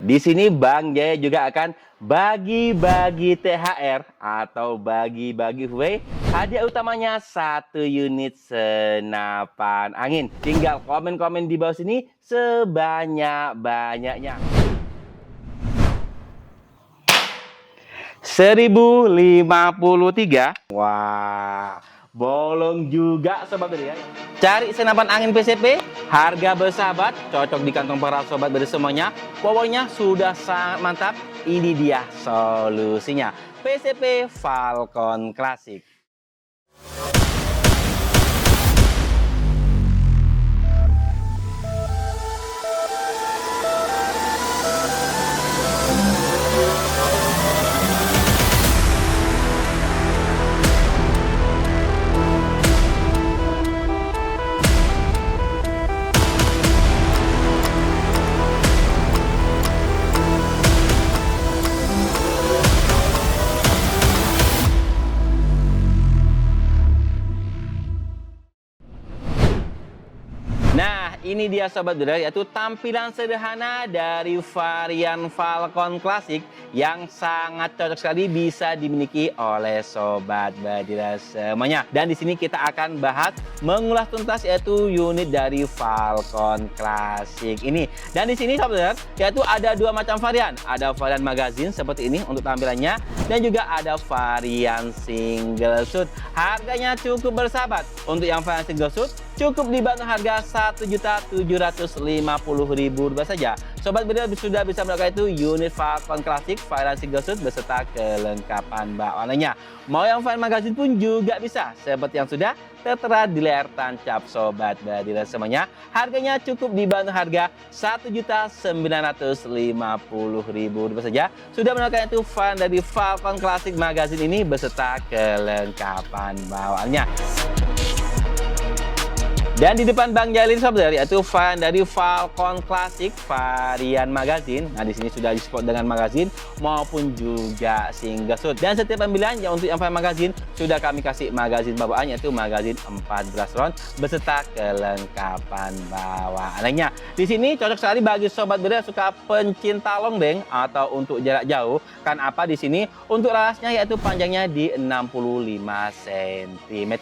Di sini Bang Jaya juga akan bagi-bagi THR atau bagi-bagi giveaway. Hadiah utamanya 1 unit senapan angin. Tinggal komen-komen di bawah sini sebanyak-banyaknya. 1053. Wah, bolong juga sobat ya. Cari senapan angin PCP, harga bersahabat, cocok di kantong para sobat semuanya. Pokoknya sudah sangat mantap. Ini dia solusinya. PCP Falcon Classic. Nah, ini dia sobat bedar, yaitu tampilan sederhana dari varian Falcon Classic yang sangat cocok sekali bisa dimiliki oleh sobat bedar semuanya. Dan di sini kita akan bahas mengulas tuntas yaitu unit dari Falcon Classic ini. Dan di sini sobat bedar, yaitu ada dua macam varian. Ada varian magazine seperti ini untuk tampilannya dan juga ada varian single shoot. Harganya cukup bersahabat. Untuk yang varian single shoot cukup dibantu harga Rp1.750.000 saja. Sobat bedar sudah bisa mendapatkan itu unit Falcon Classic varian single shoot beserta kelengkapan bawaannya. Mau yang varian magazine pun juga bisa, seperti yang sudah tertera di layar tancap sobat bedar semuanya. Harganya cukup dibantu harga Rp1.950.000 saja. Sudah mendapatkan itu varian dari Falcon Classic magazine ini beserta kelengkapan bawaannya. Dan di depan Bang Jaya ini sobat yaitu varian dari Falcon Classic varian magazine. Nah, di sini sudah di-support dengan magazine maupun juga single shoot. Dan setiap pembelian yang untuk yang varian magazine sudah kami kasih magazine bawaan yaitu magazine 14 round beserta kelengkapan bawaan lainnya. Di sini cocok sekali bagi sobat bedar suka pencinta long range atau untuk jarak jauh. Kan apa di sini untuk larasnya yaitu panjangnya di 65 cm.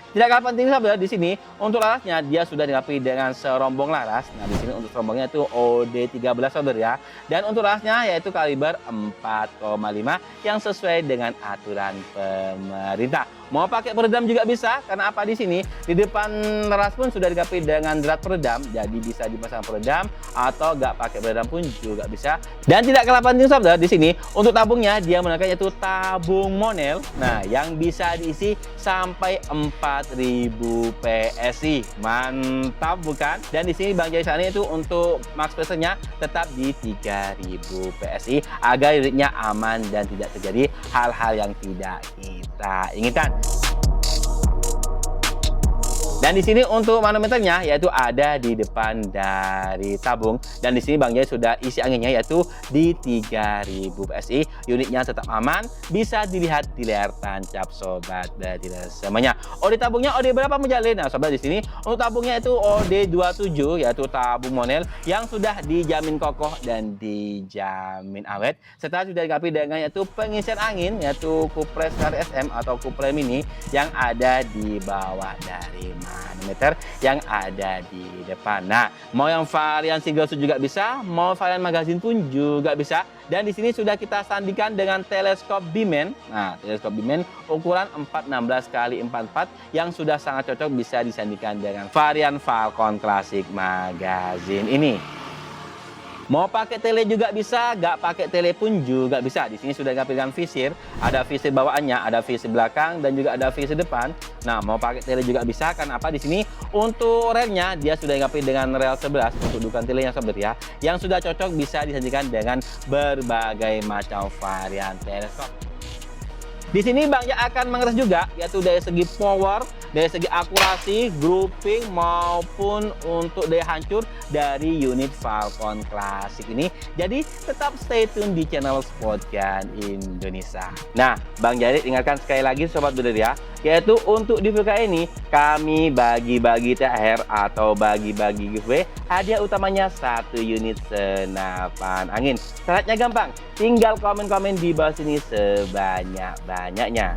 Tidak kalah penting sobat di sini untuk larasnya dia sudah dilengkapi dengan serombong laras. Nah, di sini untuk serombongnya itu OD13 sobat ya. Dan untuk larasnya yaitu kaliber 4,5 yang sesuai dengan aturan pemerintah. Mau pakai peredam juga bisa, karena apa di sini di depan laras pun sudah dilengkapi dengan drat peredam, jadi bisa dipasang peredam atau nggak pakai peredam pun juga bisa. Dan tidak kalah penting sobat di sini untuk tabungnya dia menggunakan yaitu tabung Monel. Nah, yang bisa diisi sampai 4000 PSI. Mantap bukan? Dan di sini Bang Jaya sana itu untuk max pressure-nya tetap di 3000 PSI agar unitnya aman dan tidak terjadi hal-hal yang tidak kita inginkan. Dan di sini untuk manometernya yaitu ada di depan dari tabung, dan di sini Bang Jaya sudah isi anginnya yaitu di 3000 PSI. Unitnya tetap aman, bisa dilihat di layar tancap sobat bedar semuanya. OD tabungnya OD berapa menjalin? Nah, sobat di sini untuk tabungnya itu OD27 yaitu tabung Monel yang sudah dijamin kokoh dan dijamin awet, serta sudah dilengkapi dengan yaitu pengisian angin yaitu kupres SM atau kupres mini yang ada di bawah dari manometer yang ada di depan. Nah, mau yang varian single shoot juga bisa, mau varian magazine pun juga bisa. Dan di sini sudah kita sandingkan dengan teleskop Bimen. Nah, teleskop Bimen ukuran 416 x 44 yang sudah sangat cocok bisa disandingkan dengan varian Falcon Classic magazine ini. Mau pakai tele juga bisa, nggak pakai tele pun juga bisa. Di sini sudah dilengkapi dengan visir, ada visir bawaannya, ada visir belakang dan juga ada visir depan. Nah, mau pakai tele juga bisa, kan apa di sini untuk relnya dia sudah dilengkapi dengan rel 11 untuk dudukan telenya sobat ya, yang sudah cocok bisa disajikan dengan berbagai macam varian teleskop. Di sini Bang Jaya akan mengeras juga yaitu dari segi power dari segi akurasi, grouping maupun untuk daya hancur dari unit Falcon Classic ini. Jadi tetap stay tune di channel Spotgun Indonesia. Nah, Bang Jarit ingatkan sekali lagi Sobat Builder ya, yaitu untuk di video kali ini kami bagi-bagi THR atau bagi-bagi giveaway. Hadiah utamanya 1 unit senapan angin. Syaratnya gampang, tinggal komen-komen di bawah sini sebanyak-banyaknya.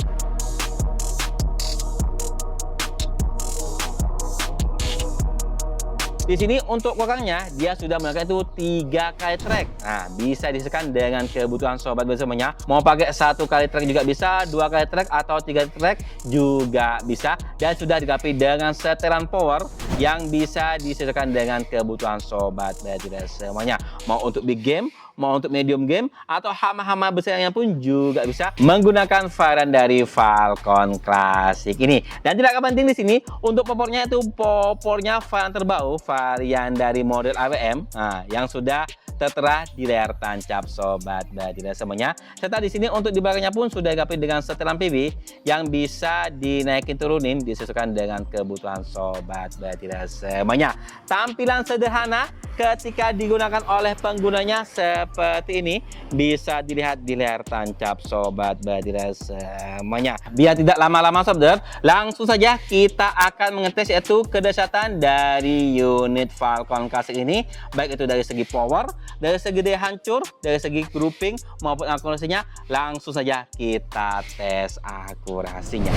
Di sini untuk kokangnya dia sudah menggunakan itu 3 kali track. Nah, bisa disesuaikan dengan kebutuhan sobat bersamanya. Mau pakai 1 kali track juga bisa, 2 kali track atau 3 track juga bisa. Dan sudah dilengkapi dengan setelan power yang bisa disesuaikan dengan kebutuhan sobat bersamanya semuanya. Mau untuk big game, mau untuk medium game, atau hama-hama besarnya pun juga bisa menggunakan varian dari Falcon Classic ini. Dan tidak kalah penting di sini untuk popornya itu popornya varian terbaru, varian dari model AWM, yang sudah tertera di layar tancap sobat bersamanya semuanya. Serta di sini untuk di belakangnya pun sudah dilengkapi dengan setelan PB yang bisa dinaikin turunin disesuaikan dengan kebutuhan sobat bersamanya semuanya. Tampilan sederhana ketika digunakan oleh penggunanya seperti ini, bisa dilihat di layar tancap sobat bersamanya semuanya. Biar tidak lama-lama sobat, langsung saja kita akan mengetes yaitu kedahsyatan dari unit Falcon Classic ini, baik itu dari segi power, dari segi daya hancur, dari segi grouping maupun akurasinya. Langsung saja kita tes akurasinya.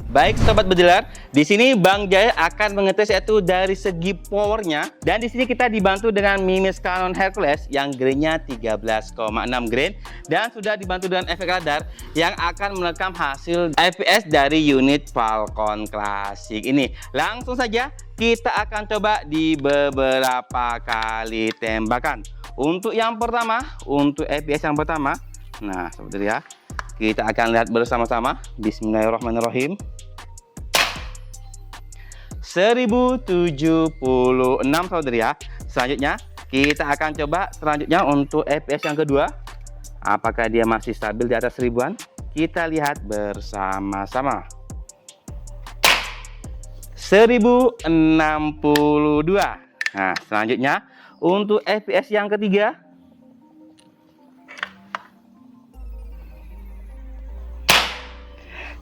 Baik sobat bediler, di sini Bang Jaya akan mengetes yaitu dari segi powernya, dan di sini kita dibantu dengan Mimis Canon Hercules yang grainnya 13,6 grain dan sudah dibantu dengan efek radar yang akan merekam hasil FPS dari unit Falcon Classic ini. Langsung saja kita akan coba di beberapa kali tembakan. Untuk yang pertama, untuk FPS yang pertama, nah sobat ya, kita akan lihat bersama-sama. Bismillahirrahmanirrahim. 1076 saudara ya. Selanjutnya kita akan coba selanjutnya untuk FPS yang kedua. Apakah dia masih stabil di atas 1000-an? Kita lihat bersama-sama. 1062. Nah, selanjutnya untuk FPS yang ketiga.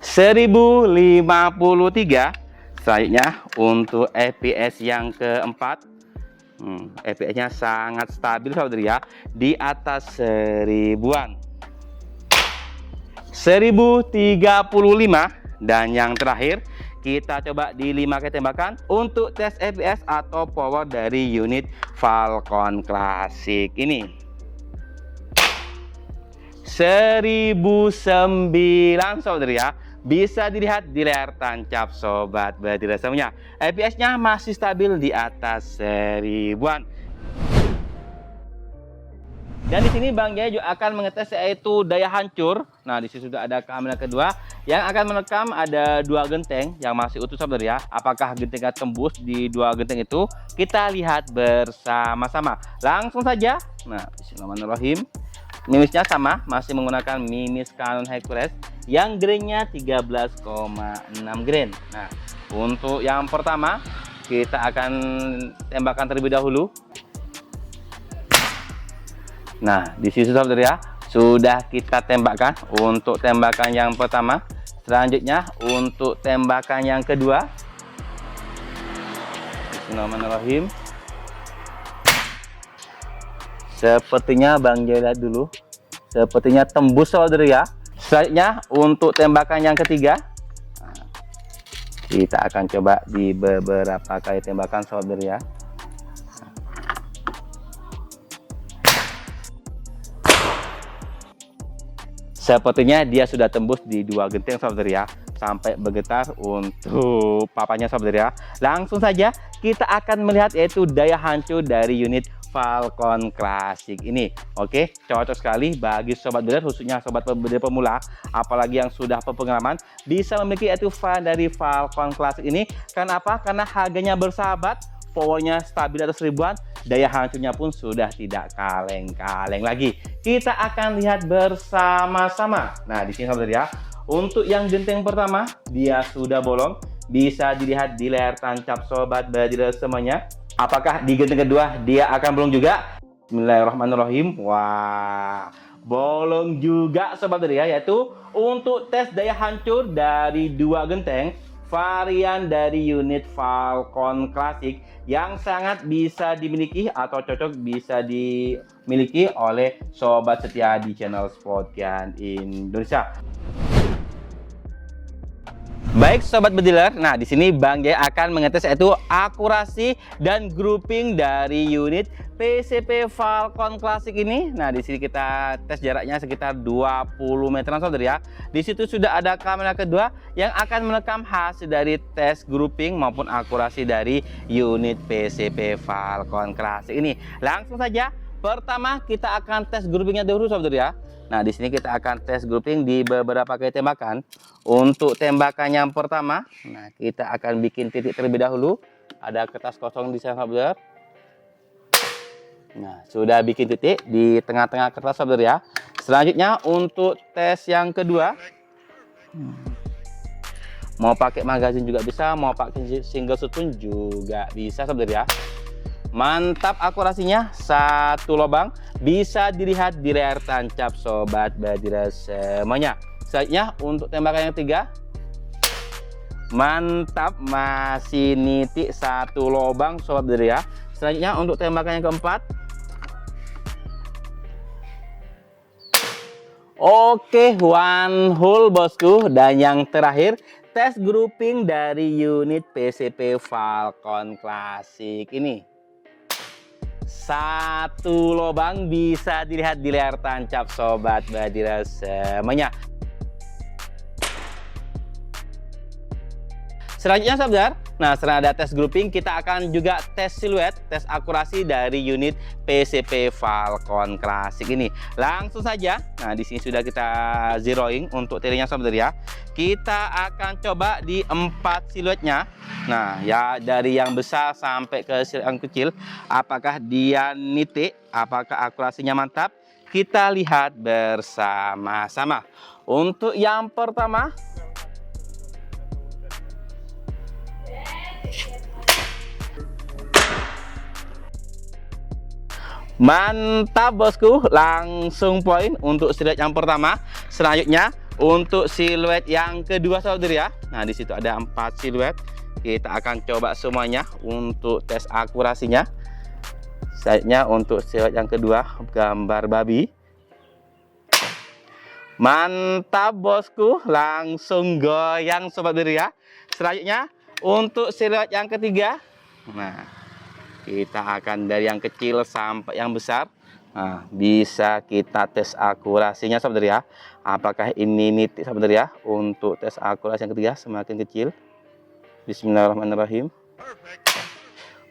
1053. Selanjutnya untuk FPS yang keempat, FPS-nya sangat stabil saudara ya, di atas 1000-an. 1035. Dan yang terakhir kita coba di 5 kali tembakan untuk tes FPS atau power dari unit Falcon Classic ini. 1009 saudara ya. Bisa dilihat di layar tancap sobat bersamanya semuanya. FPS-nya masih stabil di atas 1000-an. Dan di sini Bang Jaya juga akan mengetes yaitu daya hancur. Nah, di sini sudah ada kamera kedua yang akan merekam ada 2 genteng yang masih utuh saudara ya. Apakah gentengnya tembus di 2 genteng itu? Kita lihat bersama-sama. Langsung saja. Nah, bismillahirrahmanirrahim. Mimisnya sama, masih menggunakan Mimis Canon Hercules yang grainnya 13,6 grain. Nah, untuk yang pertama kita akan tembakan terlebih dahulu. Nah, di sini saudara ya, sudah kita tembakkan untuk tembakan yang pertama. Selanjutnya untuk tembakan yang kedua. Bismillahirrahmanirrahim. Sepertinya Bang Jaya lihat dulu, sepertinya tembus saudara ya. Selanjutnya untuk tembakan yang ketiga, kita akan coba di beberapa kali tembakan saudara ya. Sepertinya dia sudah tembus di 2 genteng saudara ya, sampai bergetar untuk papanya saudara ya. Langsung saja kita akan melihat yaitu daya hancur dari unit Falcon Classic ini. Oke, cocok sekali bagi sobat builder, khususnya sobat builder pemula, apalagi yang sudah berpengalaman, bisa memiliki yaitu varian dari Falcon Classic ini. Karena apa? Karena harganya bersahabat, powernya stabil atas 1000-an, daya hancurnya pun sudah tidak kaleng-kaleng lagi. Kita akan lihat bersama-sama. Nah, di sini saudara ya, Untuk yang genteng pertama, dia sudah bolong. Bisa dilihat di layar tancap sobat badiler semuanya. Apakah di genteng kedua dia akan bolong juga? Bismillahirrahmanirrahim. Wah, bolong juga sobat badiler, yaitu untuk tes daya hancur dari dua genteng varian dari unit Falcon Classic yang sangat bisa dimiliki atau cocok bisa dimiliki oleh sobat setia di channel Sportgan Indonesia. Baik sobat bediler, nah di sini Bang Jaya akan mengetes yaitu akurasi dan grouping dari unit PCP Falcon Classic ini. Nah di sini kita tes jaraknya sekitar 20 meteran saudara ya. Di situ sudah ada kamera kedua yang akan merekam hasil dari tes grouping maupun akurasi dari unit PCP Falcon Classic ini. Langsung saja, pertama kita akan tes groupingnya dulu saudara ya. Nah, di sini kita akan tes grouping di beberapa kali tembakan. Untuk tembakan yang pertama, nah kita akan bikin titik terlebih dahulu. Ada kertas kosong di sana, saudara. Nah, sudah bikin titik di tengah-tengah kertas, saudara ya. Selanjutnya untuk tes yang kedua, mau pakai magazin juga bisa, mau pakai single shot pun juga bisa, saudara ya. Mantap akurasinya, satu lubang, bisa dilihat di layar tancap sobat badiler semuanya. Selanjutnya untuk tembakan yang ketiga, mantap, masih nitik satu lubang sobat badiler ya. Selanjutnya untuk tembakan yang keempat, oke, one hole bosku. Dan yang terakhir, tes grouping dari unit PCP Falcon Classic ini. Satu lubang, bisa dilihat di layar tancap sobat badiler semuanya. Selanjutnya saudara, nah setelah ada tes grouping, kita akan juga tes siluet, tes akurasi dari unit PCP Falcon Classic ini. Langsung saja, nah di sini sudah kita zeroing untuk tirinya saudara ya. Kita akan coba di 4 siluetnya. Nah ya, dari yang besar sampai ke siluet yang kecil, apakah dia nitik, apakah akurasinya mantap, kita lihat bersama-sama. Untuk yang pertama, mantap bosku, langsung poin untuk siluet yang pertama. Selanjutnya untuk siluet yang kedua saudara ya. Nah di situ ada 4 siluet. Kita akan coba semuanya untuk tes akurasinya. Selanjutnya untuk siluet yang kedua, gambar babi. Mantap bosku, langsung goyang sobat badiler ya. Selanjutnya untuk siluet yang ketiga, nah kita akan dari yang kecil sampai yang besar. Nah, bisa kita tes akurasinya saudara ya. Apakah ini nitik saudara ya? Untuk tes akurasi yang ketiga, semakin kecil. Bismillahirrahmanirrahim.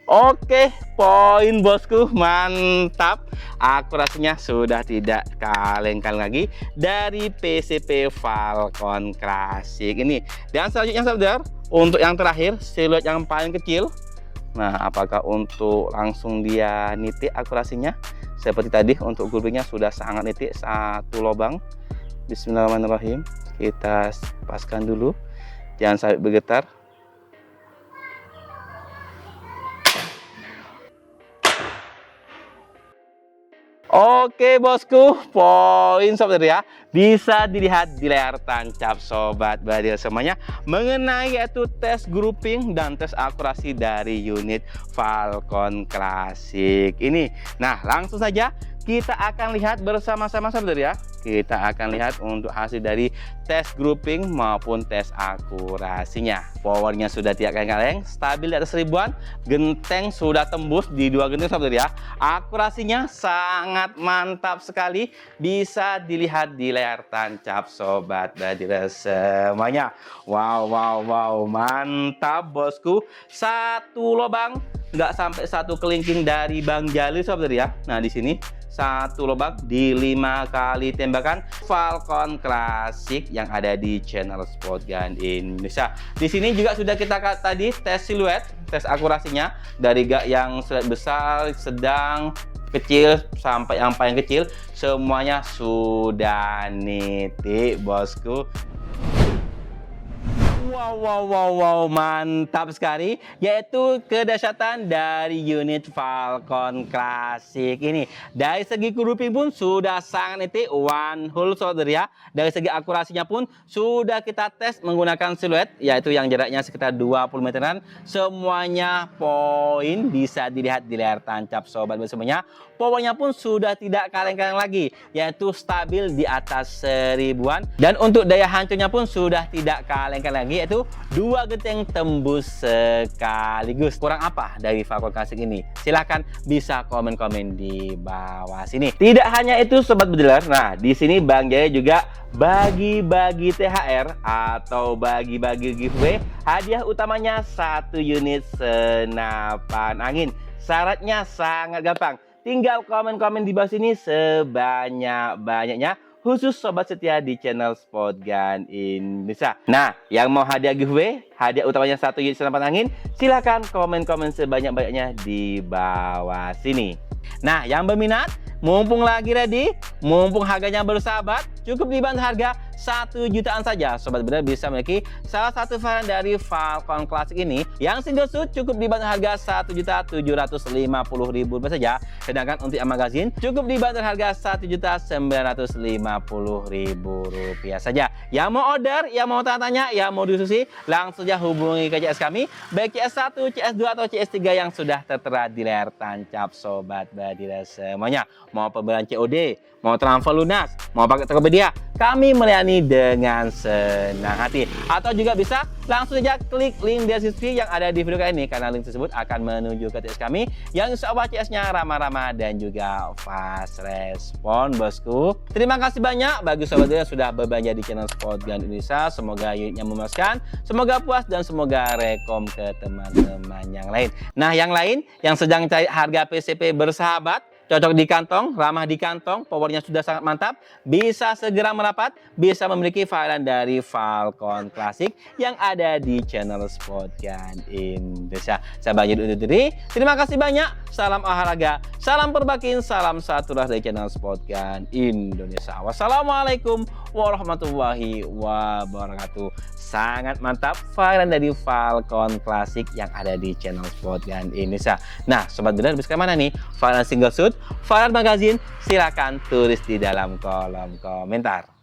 Oke, poin bosku, mantap. Akurasinya sudah tidak kaleng-kaleng lagi dari PCP Falcon Classic ini. Dan selanjutnya saudara, untuk yang terakhir, siluet yang paling kecil. Nah, apakah untuk langsung dia nitik akurasinya? Seperti tadi, untuk groupingnya sudah sangat nitik, satu lubang. Bismillahirrahmanirrahim. Kita paskan dulu, jangan sampai bergetar. Oke bosku, poin sobat ya, bisa dilihat di layar tancap sobat badiler semuanya mengenai yaitu tes grouping dan tes akurasi dari unit Falcon Classic ini. Nah langsung saja kita akan lihat bersama-sama saudara ya. Kita akan lihat untuk hasil dari tes grouping maupun tes akurasinya. Powernya sudah tidak kaleng-kaleng, stabil di atas ribuan, genteng sudah tembus di 2 genteng saudara ya. Akurasinya sangat mantap sekali, bisa dilihat di layar tancap sobat badiler semuanya. Wow, mantap bosku. Satu lubang, nggak sampai satu kelingking dari Bang Jali saudara ya. Nah di sini satu lubang di 5 kali tembakan Falcon Classic yang ada di channel Sportgan Indonesia. Di sini juga sudah kita tadi tes siluet, tes akurasinya dari yang siluet besar, sedang, kecil sampai yang paling kecil, semuanya sudah nitik bosku. Wow, mantap sekali, yaitu kedahsyatan dari unit Falcon Classic ini. Dari segi grouping pun sudah sangat nitik, one hole solder ya. Dari segi akurasinya pun sudah kita tes menggunakan siluet, yaitu yang jaraknya sekitar 20 meteran. Semuanya poin bisa dilihat di layar tancap sobat bersemuanya. Powernya pun sudah tidak kaleng-kaleng lagi, yaitu stabil di atas 1000-an. Dan untuk daya hancurnya pun sudah tidak kaleng-kaleng lagi, yaitu 2 genteng tembus sekaligus. Kurang apa dari Falcon Classic ini? Silahkan bisa komen-komen di bawah sini. Tidak hanya itu sobat bediler, nah di sini Bang Jaya juga bagi-bagi THR atau bagi-bagi giveaway. Hadiah utamanya 1 unit senapan angin. Syaratnya sangat gampang. Tinggal komen-komen di bawah sini sebanyak-banyaknya, khusus sobat setia di channel Spotgun Indonesia. Nah, yang mau hadiah giveaway, hadiah utamanya 1 unit senapan angin, silahkan komen-komen sebanyak-banyaknya di bawah sini. Nah, yang berminat, mumpung lagi ready, mumpung harganya bersahabat, cukup dibantu harga 1 jutaan saja. Sobat benar bisa memiliki salah satu varian dari Falcon Classic ini. Yang single shoot cukup dibantu harga 1.750.000 saja. Sedangkan untuk yang magazine cukup dibantu harga 1.950.000 rupiah saja. Yang mau order, yang mau tanya-tanya, yang mau diskusi, langsung saja hubungi ke CS kami, baik CS1, CS2 atau CS3 yang sudah tertera di layar tancap sobat badiler semuanya. Mau pembelian COD, mau transfer lunas, mau pakai Tokopedia, kami melayani dengan senang hati. Atau juga bisa langsung saja klik link deskripsi yang ada di video kali ini, karena link tersebut akan menuju ke CS kami yang insya Allah CS-nya ramah-ramah dan juga fast respon bosku. Terima kasih banyak bagi sobat yang sudah berbelanja di channel Spotgun Indonesia. Semoga unitnya memuaskan, semoga puas, dan semoga rekom ke teman-teman yang lain. Nah, yang lain yang sedang cari harga PCP bersahabat, cocok di kantong, ramah di kantong, powernya sudah sangat mantap, bisa segera merapat, bisa memiliki varian dari Falcon Classic yang ada di channel Spotgun Indonesia. Saya Bang Jaya undur diri, terima kasih banyak, salam olahraga, salam perbakin, salam satu ras dari channel Spotgun Indonesia. Wassalamualaikum warahmatullahi wabarakatuh. Sangat mantap varian dari Falcon Classic yang ada di channel Spotgun Indonesia. Nah, sobat benar bisa kemana nih? Varian single shoot, varian magazine, silakan tulis di dalam kolom komentar.